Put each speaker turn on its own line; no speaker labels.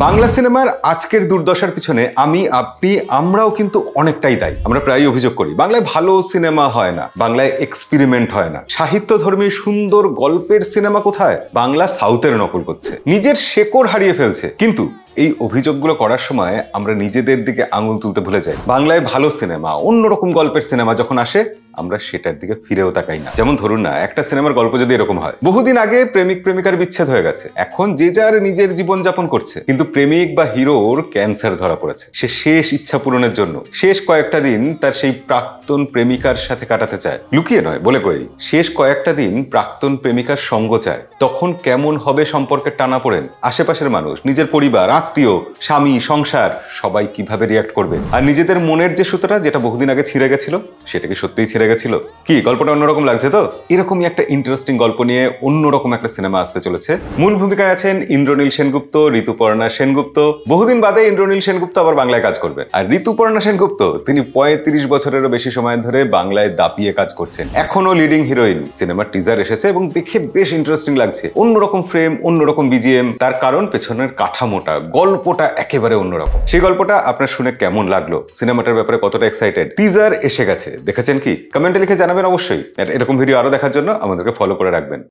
বাংলা সিনেমার আজকের দুর্দশার পিছনে আপনি আমরাও কিন্তু অনেকটাই দায়ী। আমরা প্রায়ই অভিযোগ করি বাংলায় ভালো সিনেমা হয় না, বাংলায় এক্সপেরিমেন্ট হয় না, সাহিত্যধর্মী সুন্দর গল্পের সিনেমা কোথায়? বাংলা সাউথের নকল করছে, নিজের শেকড় হারিয়ে ফেলছে। কিন্তু এই অভিযোগগুলো করার সময় আমরা নিজেদের দিকে আঙুল তুলতে ভুলে যাই। বাংলায় ভালো সিনেমা, অন্যরকম গল্পের সিনেমা যখন আসে আমরা সেটার দিকে ফিরেও তাকাই না। যেমন ধরুন না, একটা সিনেমার গল্প যদি এরকম হয়, বহুদিন আগে প্রেমিক প্রেমিকার বিচ্ছেদ হয়ে গেছে, এখন যে যার নিজের জীবন যাপন করছে, কিন্তু প্রেমিক বা হিরোর ক্যান্সার ধরা পড়েছে। সে শেষ ইচ্ছা পূরণের জন্য শেষ কয়েকটা দিন তার সেই প্রাক্তন প্রেমিকার সাথে কাটাতে চায়, লুকিয়ে নয় বলে কই। শেষ কয়েকটা দিন প্রাক্তন প্রেমিকার সঙ্গ চায়। তখন কেমন হবে সম্পর্কের টানাপোড়েন? আশেপাশের মানুষ, নিজের পরিবার, আত্মীয়, স্বামী, সংসার সবাই কিভাবে রিয়াক্ট করবে? আর নিজেদের মনের যে সুতোটা যেটা বহুদিন আগে ছিঁড়ে গেছিল, সেটা কি সত্যিই ছিঁড়ে গেছিল? কি গল্পটা অন্যরকম লাগছে তো? এরকমই একটা ইন্টারেস্টিং গল্প নিয়ে অন্যরকম একটা সিনেমা আসতে চলেছে। মূল ভূমিকায় আছেন ইন্দ্রনীল সেনগুপ্ত, ঋতুপর্ণা সেনগুপ্ত। বহুদিন বাদে ইন্দ্রনীল সেনগুপ্ত আবার বাংলায় কাজ করবেন। আর ঋতুপর্ণা সেনগুপ্ত, তিনি 35 বছরেরও বেশি সময় ধরে বাংলায় দাপিয়ে কাজ করছেন, এখনো লিডিং হিরোইন। সিনেমার টিজার এসেছে এবং দেখে বেশ ইন্টারেস্টিং লাগছে। অন্যরকম ফ্রেম, অন্যরকম বিজিএম। তার কারণ পেছনের কাঠামোটা, গল্পটা একেবারে অন্যরকম। সেই গল্পটা আপনার শুনে কেমন লাগলো? সিনেমাটার ব্যাপারে কতটা এক্সাইটেড? টিজার এসে গেছে, দেখেছেন কি? কমেন্টে লিখে জানাবেন অবশ্যই। এরকম ভিডিও আরো দেখার জন্য আমাদেরকে ফলো করে রাখবেন।